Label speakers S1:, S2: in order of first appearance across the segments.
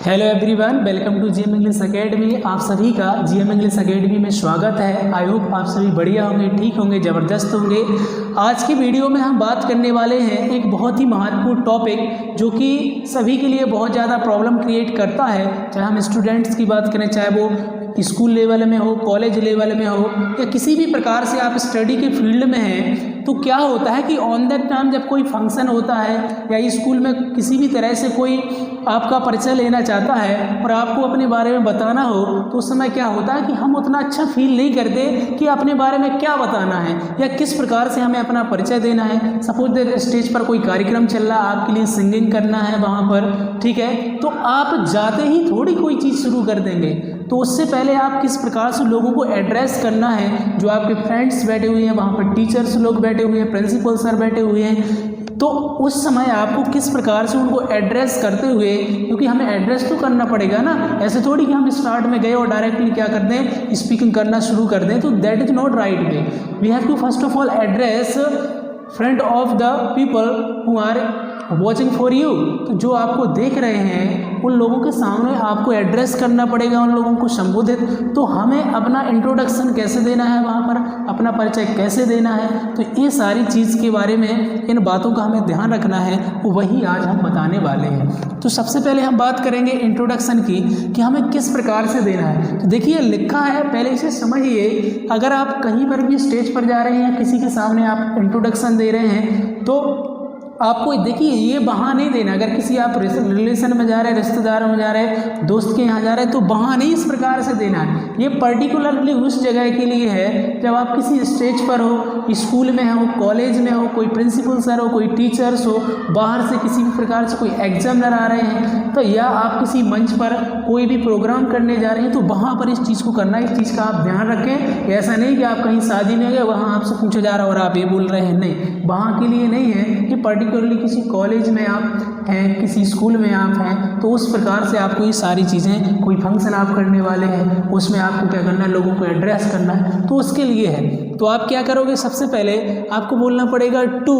S1: Hello everyone, welcome to GM English academy. आप सभी का जीएम इंग्लिश एकेडमी में स्वागत है। आई होप आप सभी बढ़िया होंगे, ठीक होंगे, ज़बरदस्त होंगे। आज की वीडियो में हम बात करने वाले हैं एक बहुत ही महत्वपूर्ण टॉपिक जो कि सभी के लिए बहुत ज़्यादा प्रॉब्लम क्रिएट करता है। चाहे हम स्टूडेंट्स की बात करें, चाहे वो स्कूल लेवल में हो, कॉलेज लेवल में हो, या किसी भी प्रकार से आप स्टडी के फील्ड में हैं, तो क्या होता है कि ऑन दैट टाइम जब कोई फंक्शन होता है या स्कूल में किसी भी तरह से कोई आपका परिचय लेना चाहता है और आपको अपने बारे में बताना हो, तो उस समय क्या होता है कि हम उतना अच्छा फील नहीं करते कि अपने बारे में क्या बताना है या किस प्रकार से हमें अपना परिचय देना है। सपोज स्टेज पर कोई कार्यक्रम चल रहा है, आपके लिए सिंगिंग करना है वहाँ पर, ठीक है, तो आप जाते ही थोड़ी कोई चीज़ शुरू कर देंगे। तो उससे पहले आप किस प्रकार से लोगों को एड्रेस करना है, जो आपके फ्रेंड्स बैठे हुए हैं वहाँ पर, टीचर्स लोग बैठे हुए हैं, प्रिंसिपल सर बैठे हुए हैं, तो उस समय आपको किस प्रकार से उनको एड्रेस करते हुए, क्योंकि हमें एड्रेस तो करना पड़ेगा ना। ऐसे थोड़ी कि हम स्टार्ट में गए और डायरेक्टली क्या कर दें, स्पीकिंग करना शुरू कर दें, तो that is not right way. We have to first of all address front of the people who are watching for you. तो जो आपको देख रहे हैं उन लोगों के सामने आपको एड्रेस करना पड़ेगा, उन लोगों को संबोधित। तो हमें अपना इंट्रोडक्शन कैसे देना है, वहाँ पर अपना परिचय कैसे देना है, तो ये सारी चीज़ के बारे में, इन बातों का हमें ध्यान रखना है, वही आज हम बताने वाले हैं। तो सबसे पहले हम बात करेंगे इंट्रोडक्शन की कि हमें किस प्रकार से देना है। तो देखिए लिखा है, पहले इसे समझिए। अगर आप कहीं पर भी स्टेज पर जा रहे हैं या किसी के सामने आप इंट्रोडक्शन दे रहे हैं, तो आपको देखिए ये वहाँ नहीं देना। अगर किसी आप रिलेशन में जा रहे हैं, रिश्तेदारों में जा रहे हैं, दोस्त के यहाँ जा रहे हैं, तो वहाँ नहीं इस प्रकार से देना है। ये पर्टिकुलरली उस जगह के लिए है जब आप किसी स्टेज पर हो, स्कूल में हो, कॉलेज में हो, कोई प्रिंसिपल सर हो, कोई टीचर्स हो, बाहर से किसी भी प्रकार से कोई एग्जामिनर आ रहे हैं, तो या आप किसी मंच पर कोई भी प्रोग्राम करने जा रहे हैं, तो वहाँ पर इस चीज़ को करना है। इस चीज़ का आप ध्यान रखें। ऐसा नहीं कि आप कहीं शादी में गए, वहाँ आपसे पूछा जा रहा है और आप ये बोल रहे हैं, नहीं, वहाँ के लिए नहीं है। कि पर्टिकुलरली किसी कॉलेज में आप हैं, किसी स्कूल में आप हैं, तो उस प्रकार से आपको ये सारी चीज़ें, कोई फंक्शन आप करने वाले हैं, उसमें आपको क्या करना है, लोगों को एड्रेस करना है, तो उसके लिए है। तो आप क्या करोगे, सबसे पहले आपको बोलना पड़ेगा टू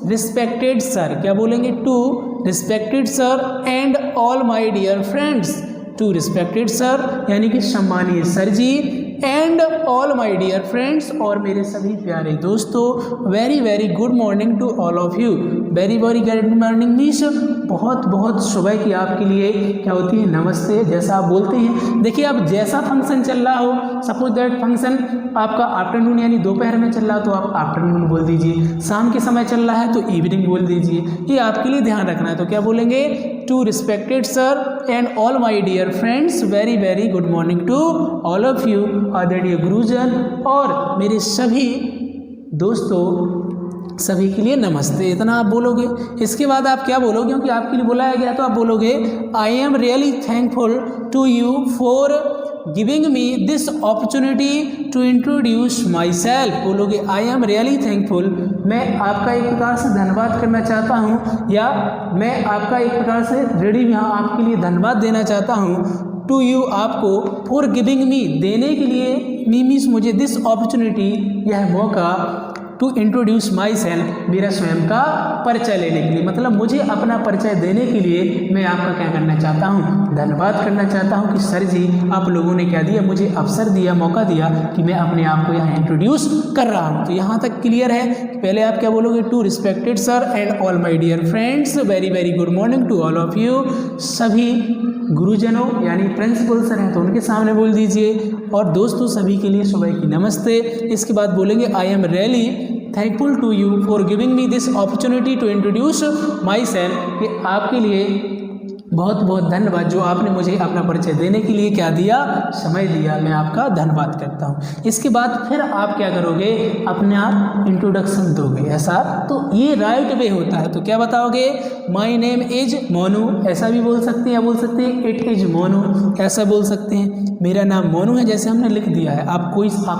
S1: रिस्पेक्टेड सर। क्या बोलेंगे, to respected sir and all my dear friends. To respected sir यानी कि सम्मानीय sir ji, and all my dear friends, और मेरे सभी प्यारे दोस्तों, very very good morning to all of you. Very very good morning means बहुत बहुत सुबह की आपके लिए क्या होती है, नमस्ते, जैसा आप बोलते हैं। देखिए अब जैसा फंक्शन चल रहा हो, सपोज दैट फंक्शन आपका आफ्टरनून यानी दोपहर में चल रहा, तो आप आफ्टरनून बोल दीजिए। शाम के समय चल रहा है तो इवनिंग बोल दीजिए। ये आपके लिए ध्यान रखना है। तो क्या बोलेंगे, to respected sir and all my dear friends, very very good morning to all of you आदरणीय गुरुजन, और मेरे सभी दोस्तों, सभी के लिए नमस्ते। इतना आप बोलोगे। इसके बाद आप क्या बोलोगे, क्योंकि आपके लिए बुलाया गया, तो आप बोलोगे I am really thankful to you for giving me this opportunity to introduce my self. बोलोगे आई एम रियली थैंकफुल, मैं आपका एक प्रकार से धन्यवाद करना चाहता हूँ, या मैं आपका एक प्रकार से रेडी यहाँ आपके लिए धन्यवाद देना चाहता हूँ। टू यू आपको, फॉर गिविंग मी देने के लिए, मी मीन्स मुझे, दिस अपॉर्चुनिटी यह मौका, टू इंट्रोड्यूस माई सेल्फ मेरा स्वयं का परिचय लेने के लिए, मतलब मुझे अपना परिचय देने के लिए मैं आपका क्या करना चाहता हूँ, धन्यवाद करना चाहता हूँ कि सर जी आप लोगों ने क्या दिया, मुझे अवसर दिया, मौका दिया कि मैं अपने आप को यहाँ इंट्रोड्यूस कर रहा हूँ। तो यहाँ तक क्लियर है। पहले आप क्या बोलोगे, to respected sir and all my dear friends, very very good morning to all of you. सभी गुरुजनों यानी प्रिंसिपल सर हैं तो उनके सामने बोल दीजिए, और दोस्तों सभी के लिए सुबह की नमस्ते। इसके बाद बोलेंगे I am really thankful to you for giving me this opportunity to introduce my self. कि आपके लिए बहुत बहुत धन्यवाद, जो आपने मुझे अपना परिचय देने के लिए क्या दिया, समय दिया, मैं आपका धन्यवाद करता हूँ। इसके बाद फिर आप क्या करोगे, अपना इंट्रोडक्शन दोगे। ऐसा तो ये राइट वे होता है। तो क्या बताओगे, माई नेम इज मोनू, ऐसा भी बोल सकते हैं, या बोल सकते हैं इट इज मोनू, ऐसा बोल सकते हैं, मेरा नाम मोनू है, जैसे हमने लिख दिया है। आप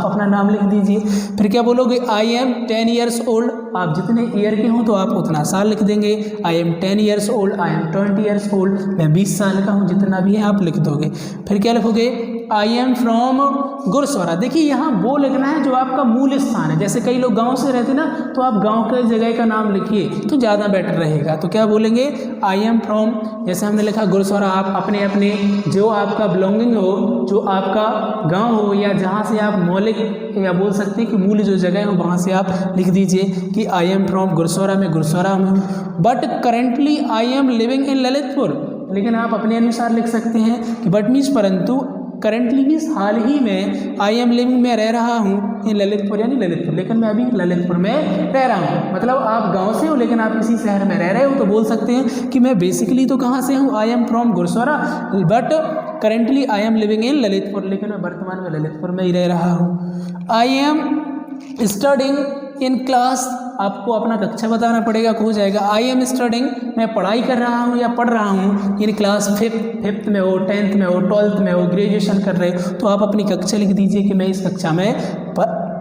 S1: अपना नाम लिख दीजिए। फिर क्या बोलोगे, आई एम 10 years old, आप जितने ईयर के हों तो आप उतना साल लिख देंगे। I am 10 years old, I am 20 years old, मैं 20 साल का हूँ, जितना भी है आप लिख दोगे। फिर क्या लिखोगे, आई एम फ्रॉम गुरसौरा। देखिए यहाँ वो लिखना है जो आपका मूल स्थान है। जैसे कई लोग गांव से रहते ना, तो आप गांव के जगह का नाम लिखिए तो ज़्यादा बेटर रहेगा। तो क्या बोलेंगे, आई एम फ्रॉम, जैसे हमने लिखा गुरसौरा, आप अपने अपने जो आपका बिलोंगिंग हो, जो आपका गांव हो या जहां से आप मौलिक या बोल सकते हैं कि मूल जो जगह हो, वहां से आप लिख दीजिए कि आई एम फ्रॉम गुरसौरा, मैं गुरसौरा में हूँ। But currently I am living in Lalitpur, लेकिन आप अपने अनुसार लिख सकते हैं कि बट मीन्स परंतु, करेंटली मीन्स हाल ही में, आई एम लिविंग में रह रहा हूँ इन ललितपुर यानी ललितपुर, लेकिन मैं अभी ललितपुर में रह रहा हूँ। मतलब आप गांव से हो लेकिन आप किसी शहर में रह रहे हो, तो बोल सकते हैं कि मैं बेसिकली तो कहाँ से हूँ, I am from Gursaura, but currently I am living in Lalitpur, लेकिन मैं वर्तमान में ललितपुर में ही रह रहा हूँ। I am studying in class, आपको अपना कक्षा बताना पड़ेगा, हो जाएगा आई एम स्टडिंग, मैं पढ़ाई कर रहा हूँ या पढ़ रहा हूँ इन क्लास फिफ्थ में हो, 10th में हो, 12th में हो, ग्रेजुएशन कर रहे हो, तो आप अपनी कक्षा लिख दीजिए कि मैं इस कक्षा में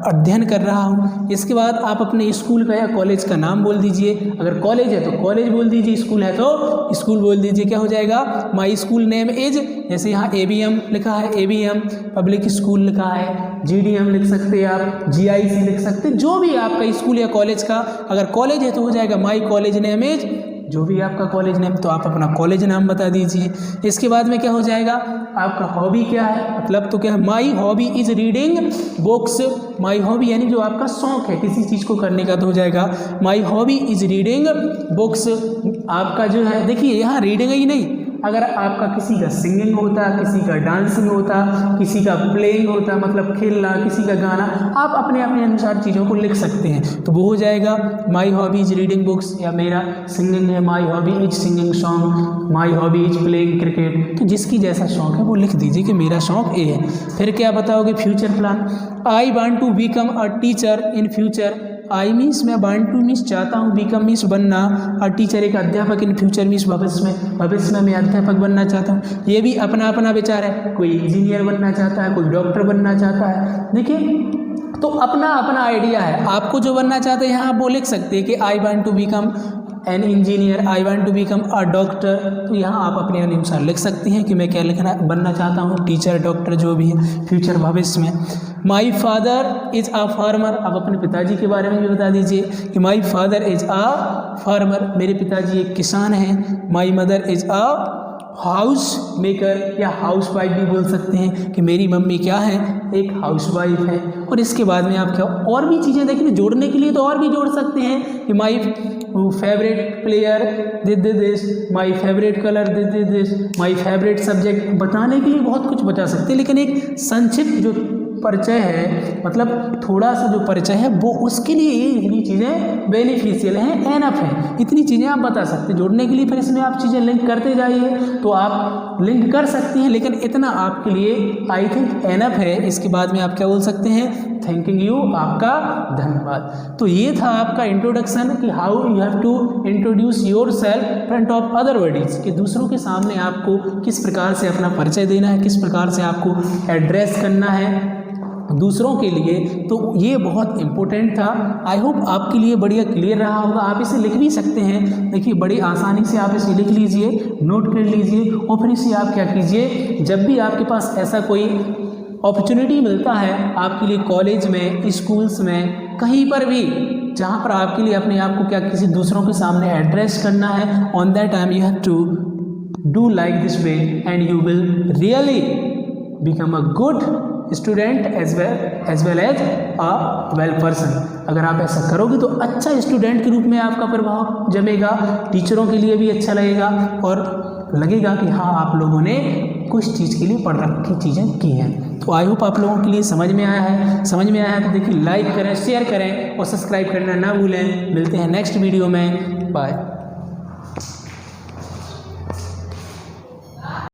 S1: अध्ययन कर रहा हूँ। इसके बाद आप अपने स्कूल का या कॉलेज का नाम बोल दीजिए, अगर कॉलेज है तो कॉलेज बोल दीजिए, स्कूल है तो स्कूल बोल दीजिए। क्या हो जाएगा, माई स्कूल नेम इज, जैसे यहाँ ABM लिखा है, ABM पब्लिक स्कूल लिखा है, GDM लिख सकते हैं आप, GIC लिख सकते हैं, जो भी आपका स्कूल या कॉलेज का, अगर कॉलेज है तो हो जाएगा माई कॉलेज नेम इज, जो भी आपका कॉलेज नेम, तो आप अपना कॉलेज नाम बता दीजिए। इसके बाद में क्या हो जाएगा, आपका हॉबी क्या है, मतलब तो क्या है, my hobby is reading books, my hobby यानी जो आपका शौक है किसी चीज़ को करने का, तो हो जाएगा my hobby is reading books. आपका जो है, देखिए यहाँ रीडिंग ही नहीं, अगर आपका किसी का सिंगिंग होता, किसी का डांसिंग होता, किसी का प्लेइंग होता, मतलब खेलना, किसी का गाना, आप अपने अपने अनुसार चीज़ों को लिख सकते हैं। तो वो हो जाएगा my hobby is reading books, या मेरा सिंगिंग है, my hobby is singing song, my hobby is playing cricket. तो जिसकी जैसा शौक है वो लिख दीजिए कि मेरा शौक ये है। फिर क्या बताओगे, future plan, I want to become a teacher in future, I means मैं, वांट टू मीन्स चाहता हूँ, बिकम मीन्स बनना, और टीचर एक अध्यापक, इन फ्यूचर मीन्स भविष्य में मैं अध्यापक बनना चाहता हूँ। ये भी अपना अपना विचार है, कोई इंजीनियर बनना चाहता है, कोई डॉक्टर बनना चाहता है। देखिए तो अपना अपना आइडिया है, आपको जो बनना चाहते हैं यहाँ आप वो लिख सकते हैं कि I want to become an engineer, I want to become a doctor. तो यहाँ आप अपने अनुसार लिख सकती हैं कि मैं क्या बनना चाहता हूँ, टीचर, डॉक्टर, जो भी है फ्यूचर भविष्य में। My father is a farmer, आप अपने पिताजी के बारे में भी बता दीजिए कि my father is a farmer, मेरे पिताजी एक किसान हैं। My mother is a house maker या हाउस वाइफ भी बोल सकते हैं कि मेरी मम्मी क्या है, एक हाउस वाइफ है। और इसके बाद में आप क्या और भी चीज़ें देखिए, जोड़ने के लिए तो और भी जोड़ सकते हैं कि my favourite player this this, my favourite colour this this, my favourite subject, बताने के लिए बहुत कुछ बता सकते हैं, लेकिन एक संक्षिप्त जो परिचय है, मतलब थोड़ा सा जो परिचय है, वो उसके लिए इतनी चीज़ें बेनिफिशियल हैं, एनफ हैं, इतनी चीज़ें आप बता सकते हैं जोड़ने के लिए। फिर इसमें आप चीज़ें लिंक करते जाइए तो आप लिंक कर सकती हैं, लेकिन इतना आपके लिए आई थिंक एनफ है। इसके बाद में आप क्या बोल सकते हैं, थैंकिंग यू, आपका धन्यवाद। तो ये था आपका इंट्रोडक्शन कि how you have to introduce your self front of other bodies, कि दूसरों के सामने आपको किस प्रकार से अपना परिचय देना है, किस प्रकार से आपको एड्रेस करना है दूसरों के लिए। तो ये बहुत इम्पोर्टेंट था। आई होप आपके लिए बढ़िया क्लियर रहा होगा। आप इसे लिख भी सकते हैं, देखिए बड़ी आसानी से आप इसे लिख लीजिए, नोट कर लीजिए, और फिर इसे आप क्या कीजिए, जब भी आपके पास ऐसा कोई अपॉर्चुनिटी मिलता है आपके लिए, कॉलेज में, स्कूल्स में, कहीं पर भी जहाँ पर आपके लिए अपने आप को क्या किसी दूसरों के सामने एड्रेस करना है, on that time you have to do like this way and you will really become a good student as well as a well person. अगर आप ऐसा करोगे तो अच्छा स्टूडेंट के रूप में आपका प्रभाव जमेगा, टीचरों के लिए भी अच्छा लगेगा और लगेगा कि हाँ आप लोगों ने कुछ चीज़ के लिए पढ़ रखी चीज़ें की हैं। तो आई होप आप लोगों के लिए समझ में आया है। समझ में आया है तो देखिए लाइक करें, शेयर करें और सब्सक्राइब करना ना भूलें। मिलते हैं नेक्स्ट वीडियो में, बाय।